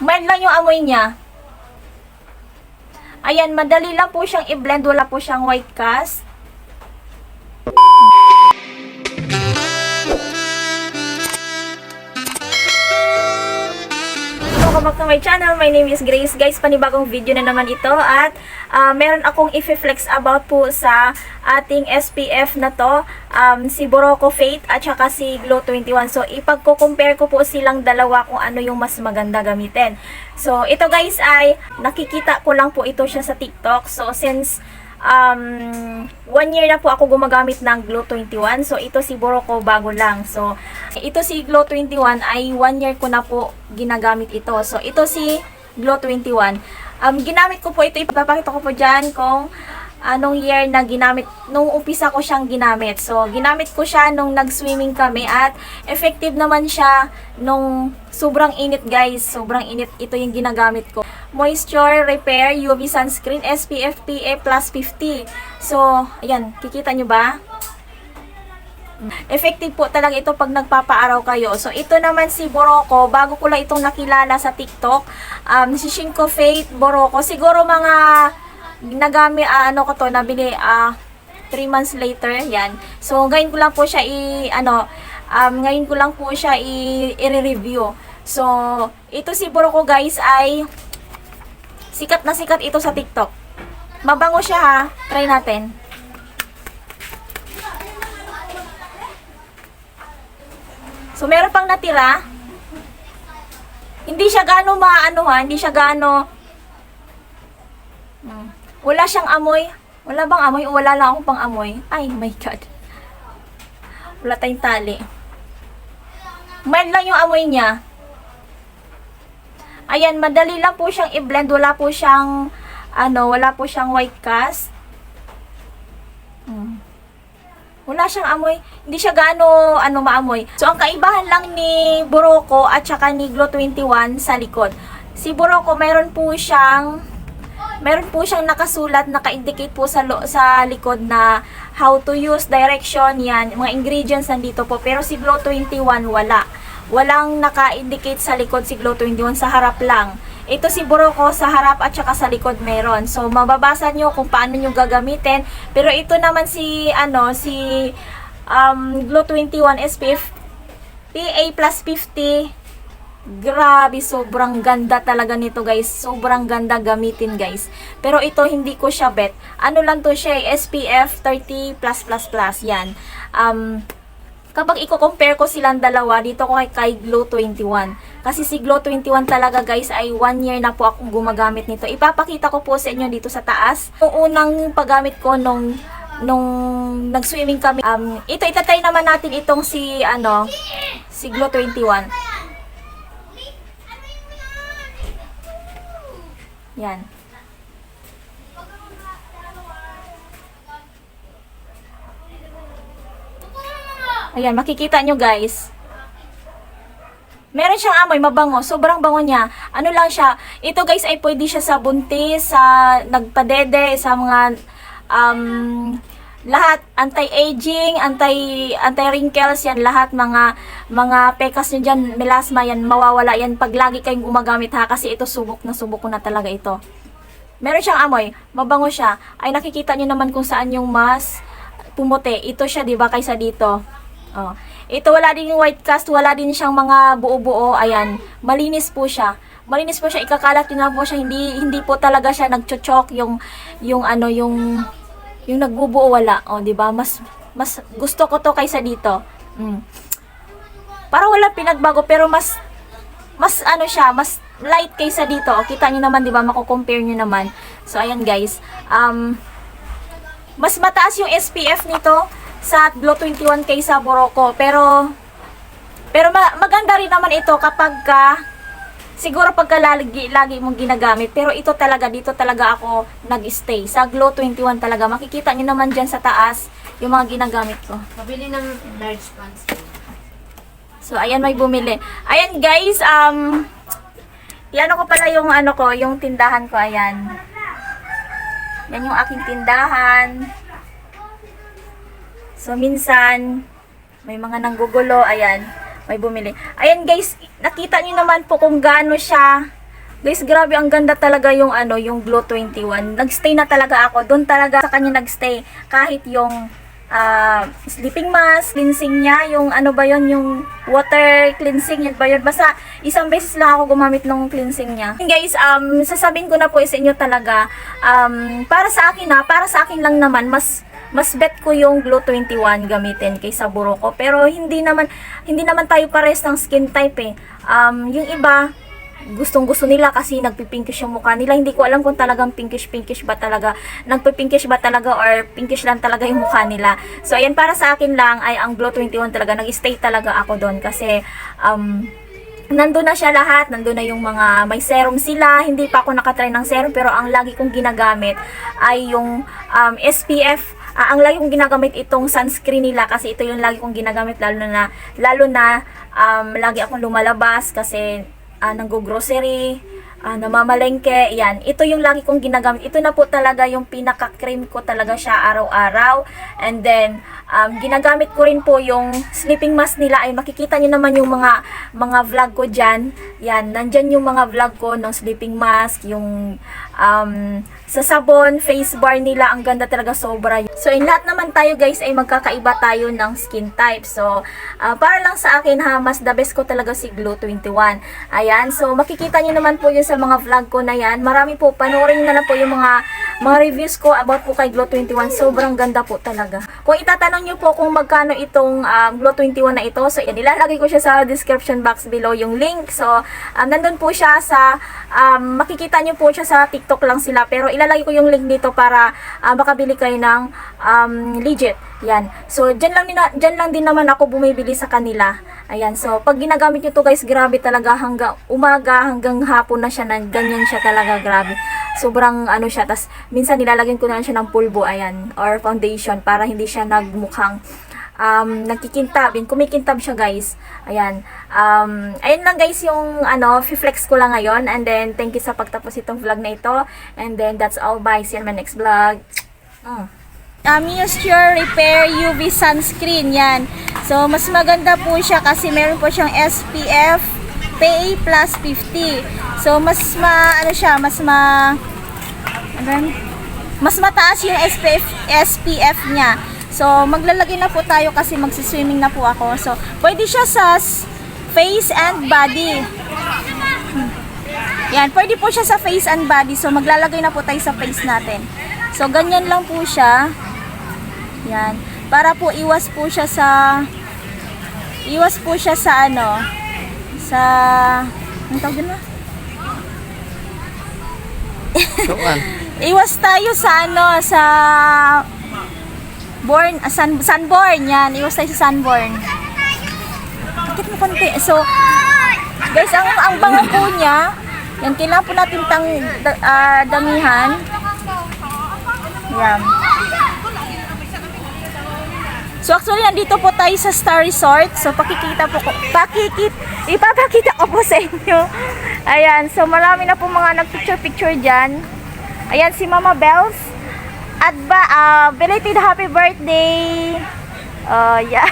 Mild lang yung amoy niya. Ayan, madali lang po siyang i-blend. Wala po siyang white cast. Welcome back to my channel. My name is Grace. Guys, panibagong video na naman ito. At meron akong i-flex about po sa ating SPF na to. Si Boracay Fate at saka si Glow 21. So, ipagko-compare ko po silang dalawa kung ano yung mas maganda gamitin. So, ito guys ay nakikita ko lang po ito siya sa TikTok. So, since 1 year na po ako gumagamit ng Glow 21. So, ito si Boracay bago lang. So, ito si Glow 21 ay 1 year ko na po ginagamit ito. So, ito si Glow 21. Ginamit ko po ito. Ipapakita ko po dyan kung anong year na ginamit. Nung umpisa ko siyang ginamit. So, ginamit ko siya nung nag-swimming kami. At effective naman siya nung sobrang init guys. Sobrang init. Ito yung ginagamit ko. Moisture Repair UV Sunscreen SPF PA plus 50. So, ayan, kikita nyo ba? Effective po talaga ito pag nagpapaaraw kayo. So, ito naman si Boracay. Bago ko lang itong nakilala sa TikTok. Si Shinko Fate Boracay. Siguro mga nabili 3 months later. Yan. So, ngayon ko lang po siya i-review. So, ito si Boracay guys ay sikat na sikat ito sa TikTok. Mabango siya ha. Try natin. So, meron pang natira. Hindi siya gaano hindi siya gaano wala siyang amoy. Wala bang amoy o wala lang akong pang amoy? Ay, my God. Wala tayong tali. Mild lang yung amoy niya. Ayan, madali lang po siyang i-blend. Wala po siyang white cast. Wala siyang amoy. Hindi siya gaano maamoy. So, ang kaibahan lang ni Boracay at saka ni Glow 21 sa likod. Si Boracay meron po siyang nakasulat, naka-indicate po sa likod na how to use, direction, yan, mga ingredients nandito po. Pero si Glow 21 wala. Walang naka-indicate sa likod si Glow 21, sa harap lang. Ito si Boracay sa harap at saka sa likod meron. So, mababasa nyo kung paano nyo gagamitin. Pero ito naman si Glow 21 SPF PA plus 50. Grabe, sobrang ganda talaga nito guys. Sobrang ganda gamitin guys. Pero ito hindi ko siya bet. Ano lang to siya, SPF 30+++. Yan. Kapag i-compare ko silang dalawa, dito ko kay Glow 21. Kasi si Glow 21 talaga guys ay 1 year na po akong gumagamit nito. Ipapakita ko po sa inyo dito sa taas. Yung unang paggamit ko nung nag-swimming kami. Itatry naman natin itong si Glow 21. Yan. Ayan, makikita nyo guys. Meron siyang amoy, mabango. Sobrang bango niya. Ano lang siya. Ito guys ay pwede siya sa buntis, sa nagpadede, sa mga lahat, anti-aging, anti-wrinkles yan, lahat mga pekas nyo dyan, melasma yan, mawawala yan pag lagi kayong gumagamit ha, kasi ito subok ko na talaga ito. Meron siyang amoy, mabango siya. Ay nakikita nyo naman kung saan yung mas pumuti. Ito siya, diba, kaysa dito. Oh. Ito wala din yung white cast, wala din siyang mga buo-buo. Ayan, malinis po siya. Malinis po siya, ikakalat din na po siya, hindi po talaga siya nagchochok yung nagbubuo, wala. Oh, 'di ba? Mas gusto ko to kaysa dito. Parang wala pinagbago pero mas siya, mas light kaysa dito. O, kita niyo naman, 'di ba? Mako-compare niyo naman. So ayan guys. Mas mataas yung SPF nito sa Glow 21 kaysa Boracay. Pero maganda rin naman ito kapag siguro pagka lagi mong ginagamit. Pero ito talaga, dito talaga ako nag-stay. Sa Glow 21 talaga. Makikita nyo naman dyan sa taas yung mga ginagamit ko. Pabili ng large pants. So, ayan, may bumili. Ayan, guys, yan ko pala yung yung tindahan ko, ayan. Yan yung aking tindahan. So, minsan, may mga nanggugulo, ayan. May bumili. Ayan guys, nakita niyo naman po kung gaano siya Guys, grabe, ang ganda talaga yung ano, yung Glow 21. Nagstay na talaga ako. Doon talaga sa kanya nagstay. Kahit yung sleeping mask, cleansing niya, yung ano ba yon, yung water cleansing, yun ba yun? Basta isang beses lang ako gumamit ng cleansing niya. Guys, sasabihin ko na po sa inyo talaga, para sa akin lang naman, mas bet ko yung Glow 21 gamitin kaysa Boracay. Pero hindi naman tayo pares ng skin type eh. Yung iba, gustong-gusto nila kasi nagpipinkish yung mukha nila. Hindi ko alam kung talagang pinkish ba talaga, nagpipinkish ba talaga or pinkish lang talaga yung mukha nila. So, ayan, para sa akin lang ay ang Glow 21 talaga, nag-stay talaga ako doon kasi nandun na siya lahat, nandun na yung mga may serum sila. Hindi pa ako nakatry ng serum pero ang lagi kong ginagamit ay yung SPF. Ang lagi kong ginagamit itong sunscreen nila kasi ito yung lagi kong ginagamit lalo na lagi akong lumalabas kasi nanggo-grocery, namamalengke, yan. Ito yung lagi kong ginagamit. Ito na po talaga yung pinaka-cream ko talaga siya araw-araw. And then, ginagamit ko rin po yung sleeping mask nila. Ay, makikita nyo naman yung mga vlog ko dyan. Yan, nandyan yung mga vlog ko ng sleeping mask, yung sa sabon, face bar nila, ang ganda talaga, sobra. So, in lahat naman tayo guys ay magkakaiba tayo ng skin type. So, para lang sa akin ha, mas the best ko talaga si Glow 21. Ayan, so makikita nyo naman po yun sa mga vlog ko na yan. Marami po, panoorin na lang po yung mga reviews ko about po kay Glow 21. Sobrang ganda po talaga. Kung itatanong nyo po kung magkano itong Glow 21 na ito, so yan, ilalagay ko siya sa description box below yung link. So, nandun po siya sa, makikita nyo po siya sa TikTok lang sila, pero ilalagay ko yung link dito para makabili kayo ng legit. Yan. So, dyan lang din naman ako bumibili sa kanila. Ayan. So, pag ginagamit nyo to guys, grabe talaga, hanggang umaga, hanggang hapon na siya, ganyan siya talaga, grabe. Sobrang ano siya. Tas, minsan nilalagyan ko na siya ng pulbo, ayan, or foundation para hindi siya nagmukhang nagkikintab. Kumikintab siya guys. Ayan. Ayun lang guys yung flex ko lang ngayon. And then, thank you sa pagtapos itong vlog na ito. And then, that's all. Bye. See you in my next vlog. Moisture Repair UV Sunscreen. Yan. So, mas maganda po siya kasi meron po siyang SPF PA plus 50. So, mas mataas yung SPF niya. So, maglalagay na po tayo kasi magsiswimming na po ako. So, pwede siya sa face and body. Yan, pwede po siya sa face and body. So, maglalagay na po tayo sa face natin. So, ganyan lang po siya. Yan. Para po iwas po siya sa ang tawag din na? Iwas tayo sa sunburn. Yan, iwas tayo sa sunburn. Bakit mo konti? So, guys, ang bango po niya, yan, kailangan po natin damihan. Yan. So, actually, nandito po tayo sa Star Resort. So, ipapakita ko po sa inyo. Ayan, so, marami na po mga nagpicture-picture dyan. Ayan, si Mama Bells. Belated happy birthday. Yeah.